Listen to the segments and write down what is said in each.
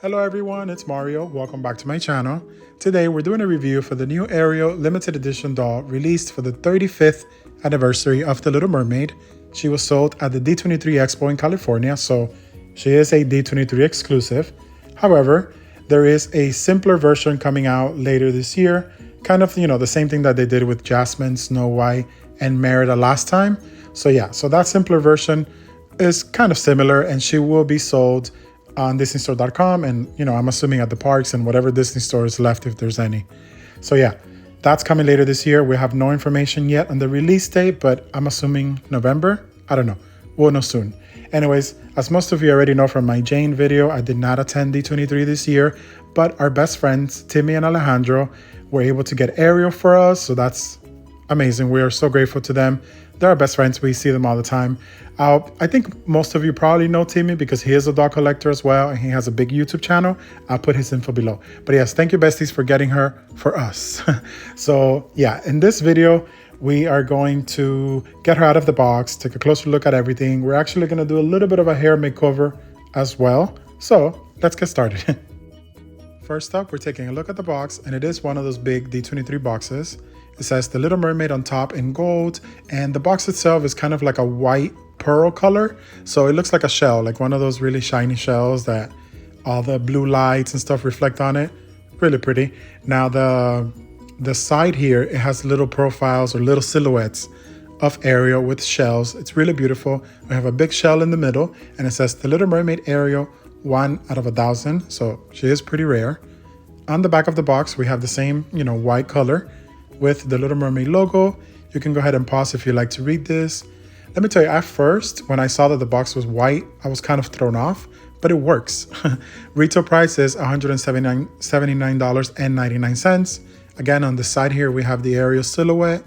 Hello everyone, it's Mario. Welcome back to my channel. Today we're doing a review for the new Ariel limited edition doll released for the 35th anniversary of The Little Mermaid. She was sold at the D23 Expo in California, so she is a D23 exclusive. However, there is a simpler version coming out later this year, kind of, the same thing that they did with Jasmine, Snow White, and Merida last time. So that simpler version is kind of similar, and she will be sold on disneystore.com and I'm assuming at the parks and whatever Disney store is left if there's any. So that's coming later this year. We have no information yet on the release date, but I'm assuming November. I don't know. We'll know soon. Anyways, as most of you already know from my Jane video, I did not attend D23 this year, but our best friends Timmy and Alejandro were able to get Ariel for us, so that's amazing. We are so grateful to them. They're our best friends. We see them all the time. I think most of you probably know Timmy because he is a doll collector as well, and he has a big YouTube channel. I'll put his info below. But yes, thank you besties for getting her for us. So in this video, we are going to get her out of the box, take a closer look at everything. We're actually going to do a little bit of a hair makeover as well. So let's get started. First up, we're taking a look at the box, and it is one of those big D23 boxes. It says The Little Mermaid on top in gold, and the box itself is kind of like a white pearl color. So it looks like a shell, like one of those really shiny shells that all the blue lights and stuff reflect on it. Really pretty. Now the side here, it has little profiles or little silhouettes of Ariel with shells. It's really beautiful. We have a big shell in the middle, and it says The Little Mermaid Ariel 1 out of 1,000. So she is pretty rare. On the back of the box, we have the same, white color with the Little Mermaid logo. You can go ahead and pause if you like to read this. Let me tell you, at first, when I saw that the box was white, I was kind of thrown off, but it works. Retail price is $179.99. Again, on the side here, we have the Ariel silhouette.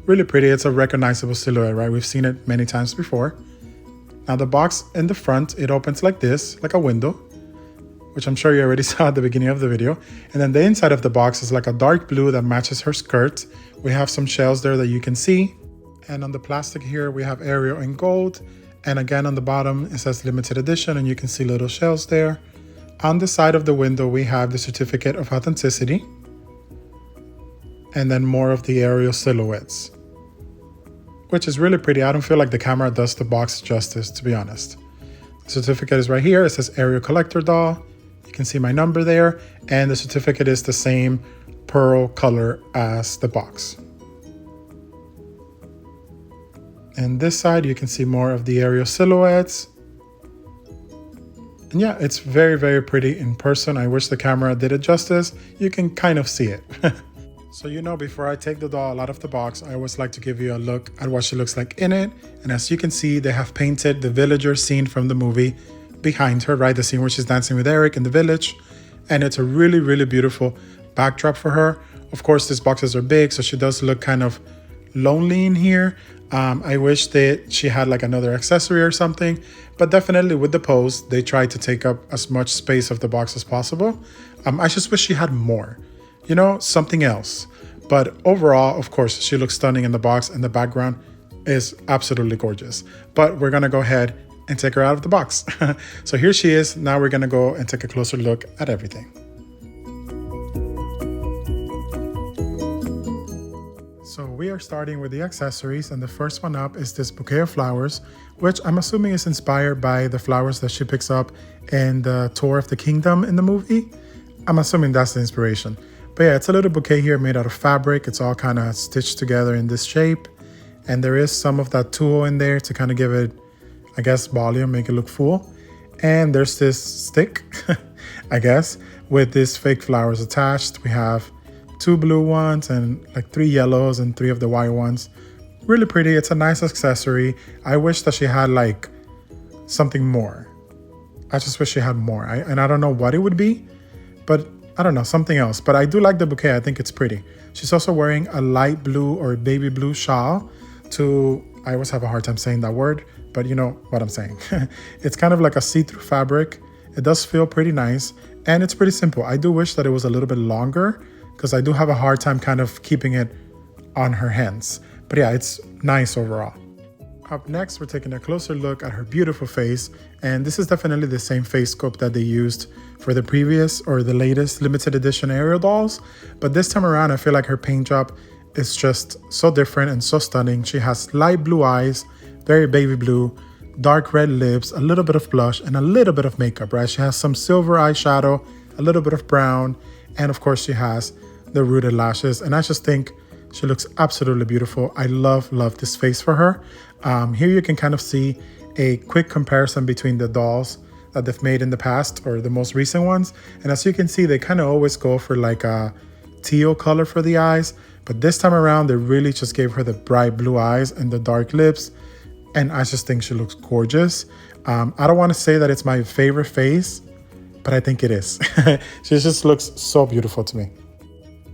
Really pretty. It's a recognizable silhouette, right? We've seen it many times before. Now the box in the front, it opens like this, like a window, which I'm sure you already saw at the beginning of the video. And then the inside of the box is like a dark blue that matches her skirt. We have some shells there that you can see. And on the plastic here, we have Ariel in gold. And again, on the bottom, it says limited edition, and you can see little shells there. On the side of the window, we have the certificate of authenticity. And then more of the Ariel silhouettes, which is really pretty. I don't feel like the camera does the box justice, to be honest. The certificate is right here. It says Ariel Collector Doll. You can see my number there. And the certificate is the same pearl color as the box. And this side, you can see more of the Ariel silhouettes. And it's very, very pretty in person. I wish the camera did it justice. You can kind of see it. So before I take the doll out of the box, I always like to give you a look at what she looks like in it. And as you can see, they have painted the villager scene from the movie behind her, right? The scene where she's dancing with Eric in the village. And it's a really, really beautiful backdrop for her. Of course, these boxes are big, so she does look kind of lonely in here. I wish that she had like another accessory or something, but definitely with the pose, they tried to take up as much space of the box as possible. I just wish she had more, something else. But overall, of course, she looks stunning in the box, and the background is absolutely gorgeous. But we're gonna go ahead and take her out of the box. So here she is. Now we're gonna go and take a closer look at everything. So we are starting with the accessories, and the first one up is this bouquet of flowers, which I'm assuming is inspired by the flowers that she picks up in the Tour of the Kingdom in the movie. I'm assuming that's the inspiration. But it's a little bouquet here made out of fabric. It's all kind of stitched together in this shape. And there is some of that tulle in there to kind of give it, I guess, volume, make it look full. And there's this stick, I guess, with these fake flowers attached. We have 2 blue ones and like 3 yellows and 3 of the white ones. Really pretty. It's a nice accessory. I wish that she had like something more. I just wish she had more. And I don't know what it would be, but I don't know, something else. But I do like the bouquet. I think it's pretty. She's also wearing a light blue or baby blue shawl I always have a hard time saying that word, but you know what I'm saying. It's kind of like a see-through fabric. It does feel pretty nice, and it's pretty simple. I do wish that it was a little bit longer because I do have a hard time kind of keeping it on her hands. But it's nice overall. Up next, we're taking a closer look at her beautiful face, and this is definitely the same face sculpt that they used for the previous or the latest limited edition Ariel dolls, but this time around I feel like her paint job is just so different and so stunning. She has light blue eyes, very baby blue, dark red lips, a little bit of blush, and a little bit of makeup, right? She has some silver eyeshadow, a little bit of brown, and of course she has the rooted lashes, and I just think she looks absolutely beautiful. I love this face for her. Here you can kind of see a quick comparison between the dolls that they've made in the past or the most recent ones. And as you can see, they kind of always go for like a teal color for the eyes. But this time around, they really just gave her the bright blue eyes and the dark lips. And I just think she looks gorgeous. I don't want to say that it's my favorite face, but I think it is. She just looks so beautiful to me.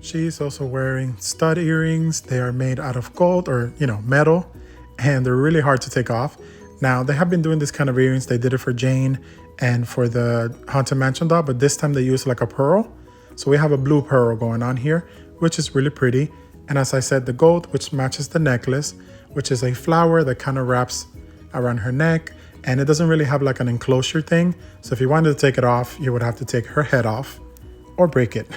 She's also wearing stud earrings. They are made out of gold or, metal, and they're really hard to take off. Now, they have been doing this kind of earrings. They did it for Jane and for the Haunted Mansion doll, but this time they used like a pearl. So we have a blue pearl going on here, which is really pretty. And as I said, the gold, which matches the necklace, which is a flower that kind of wraps around her neck. And it doesn't really have like an enclosure thing. So if you wanted to take it off, you would have to take her head off or break it.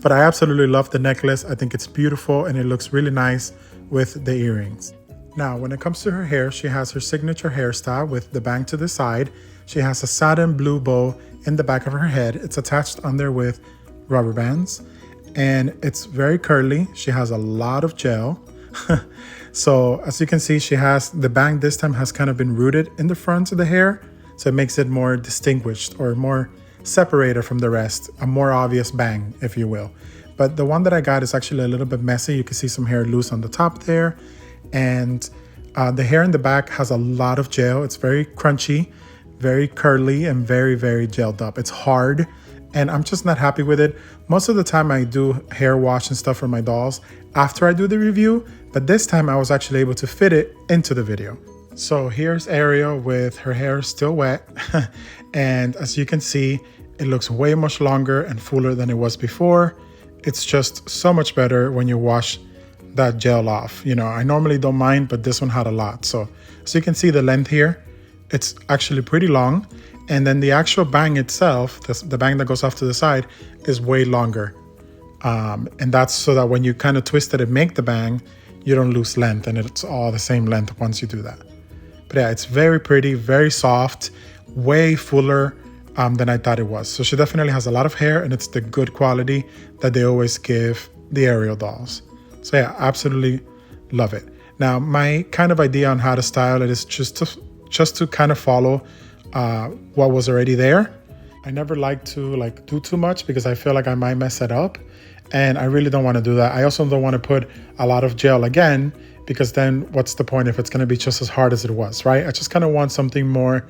But I absolutely love the necklace. I think it's beautiful and it looks really nice with the earrings. Now, when it comes to her hair, she has her signature hairstyle with the bang to the side. She has a satin blue bow in the back of her head. It's attached on there with rubber bands and it's very curly. She has a lot of gel. So as you can see, she has the bang this time has kind of been rooted in the front of the hair. So it makes it more distinguished or more separated from the rest, a more obvious bang, if you will. But the one that I got is actually a little bit messy. You can see some hair loose on the top there. And the hair in the back has a lot of gel. It's very crunchy, very curly, and very gelled up. It's hard, and I'm just not happy with it. Most of the time I do hair wash and stuff for my dolls after I do the review, but this time I was actually able to fit it into the video. So here's Ariel with her hair still wet. And as you can see, it looks way much longer and fuller than it was before. It's just so much better when you wash that gel off. I normally don't mind, but this one had a lot. So you can see the length here, it's actually pretty long. And then the actual bang itself, the bang that goes off to the side, is way longer. And that's so that when you kind of twist it and make the bang, you don't lose length and it's all the same length once you do that. But yeah, it's very pretty, very soft, way fuller than I thought it was. So she definitely has a lot of hair and it's the good quality that they always give the Ariel dolls. So yeah, absolutely love it. Now, my kind of idea on how to style it is just to kind of follow what was already there. I never like to do too much because I feel like I might mess it up. And I really don't want to do that. I also don't want to put a lot of gel again, because then what's the point if it's going to be just as hard as it was, right? I just kind of want something more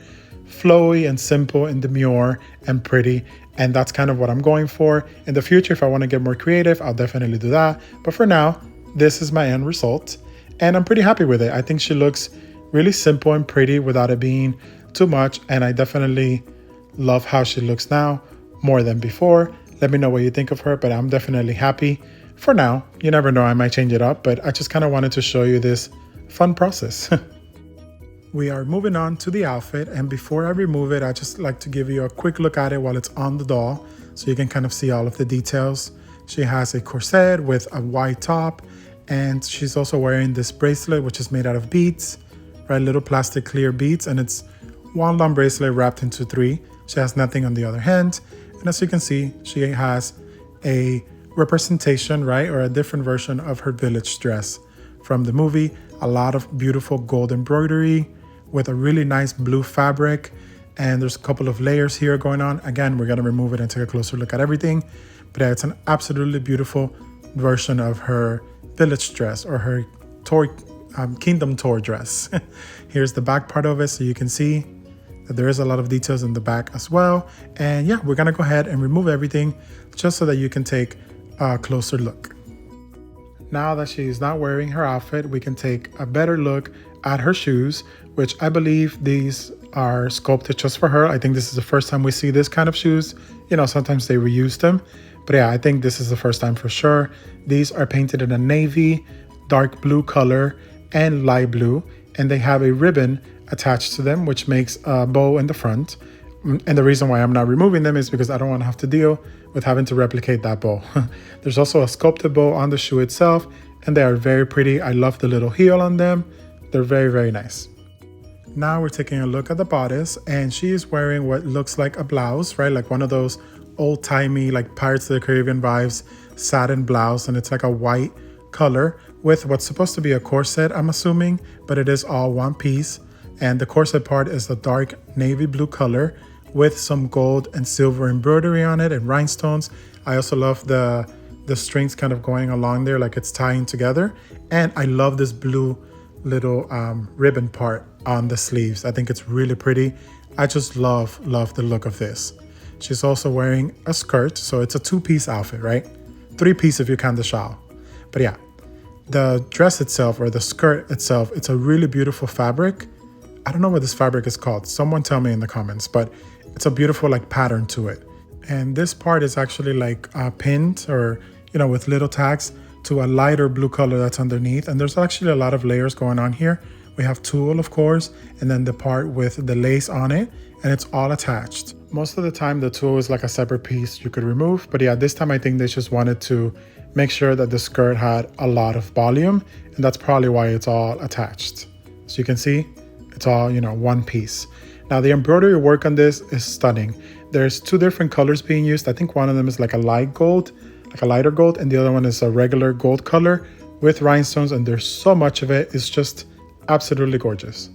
flowy and simple and demure and pretty. And that's kind of what I'm going for. In the future, if I want to get more creative, I'll definitely do that. But for now, this is my end result. And I'm pretty happy with it. I think she looks really simple and pretty without it being too much. And I definitely love how she looks now more than before. Let me know what you think of her, but I'm definitely happy for now. You never know, I might change it up, but I just kind of wanted to show you this fun process. We are moving on to the outfit, and before I remove it, I just like to give you a quick look at it while it's on the doll so you can kind of see all of the details. She has a corset with a white top, and she's also wearing this bracelet which is made out of beads, right? Little plastic clear beads, and it's one long bracelet wrapped into three. She has nothing on the other hand, and as you can see, she has a representation, right, or a different version of her village dress from the movie. A lot of beautiful gold embroidery with a really nice blue fabric, and there's a couple of layers here going on. Again, we're going to remove it and take a closer look at everything, but yeah, it's an absolutely beautiful version of her village dress or her kingdom tour dress. Here's the back part of it, so you can see that there is a lot of details in the back as well. And yeah, we're gonna go ahead and remove everything just so that you can take a closer look. Now that she's not wearing her outfit, we can take a better look at her shoes, which I believe these are sculpted just for her. I think this is the first time we see this kind of shoes. Sometimes they reuse them, but yeah, I think this is the first time for sure. These are painted in a navy, dark blue color, and light blue. and they have a ribbon attached to them, which makes a bow in the front. And the reason why I'm not removing them is because I don't want to have to deal with having to replicate that bow. There's also a sculpted bow on the shoe itself, and they are very pretty. I love the little heel on them. They're very, very nice. Now we're taking a look at the bodice, and she is wearing what looks like a blouse, right? Like one of those old-timey, like Pirates of the Caribbean vibes, satin blouse, and it's like a white color with what's supposed to be a corset, I'm assuming, but it is all one piece. And the corset part is the dark navy blue color with some gold and silver embroidery on it and rhinestones. I also love the strings kind of going along there, like it's tying together. And I love this blue little ribbon part on the sleeves. I think it's really pretty. I just love the look of this. She's also wearing a skirt, so it's a two-piece outfit, right? Three-piece if you count the shawl. But yeah, the dress itself, or the skirt itself, it's a really beautiful fabric. I don't know what this fabric is called. Someone tell me in the comments, but it's a beautiful like pattern to it. And this part is actually like pinned, or, you know, with little tags to a lighter blue color that's underneath. And there's actually a lot of layers going on here. We have tulle, of course, and then the part with the lace on it, and it's all attached. Most of the time the tulle is like a separate piece you could remove, but yeah, this time I think they just wanted to make sure that the skirt had a lot of volume, and that's probably why it's all attached. So you can see it's all, you know, one piece. Now the embroidery work on this is stunning. There's two different colors being used. I think one of them is like a light gold, like a lighter gold, and the other one is a regular gold color with rhinestones, and there's so much of it. It's just absolutely gorgeous.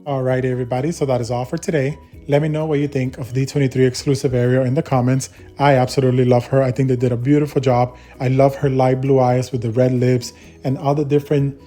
All right, everybody, so that is all for today. Let me know what you think of D23 Exclusive Ariel in the comments. I absolutely love her. I think they did a beautiful job. I love her light blue eyes with the red lips and all the different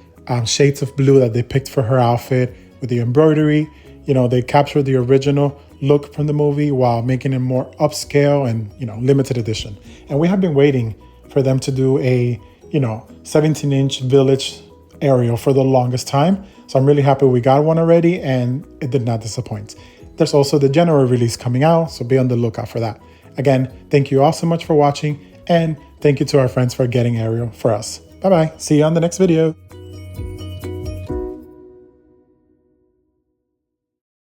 shades of blue that they picked for her outfit with the embroidery. You know, they captured the original look from the movie while making it more upscale and, you know, limited edition. And we have been waiting for them to do a, you know, 17-inch village Ariel for the longest time. So I'm really happy we got one already, and it did not disappoint. There's also the general release coming out, so be on the lookout for that. Again, thank you all so much for watching, and thank you to our friends for getting Ariel for us. Bye-bye. See you on the next video.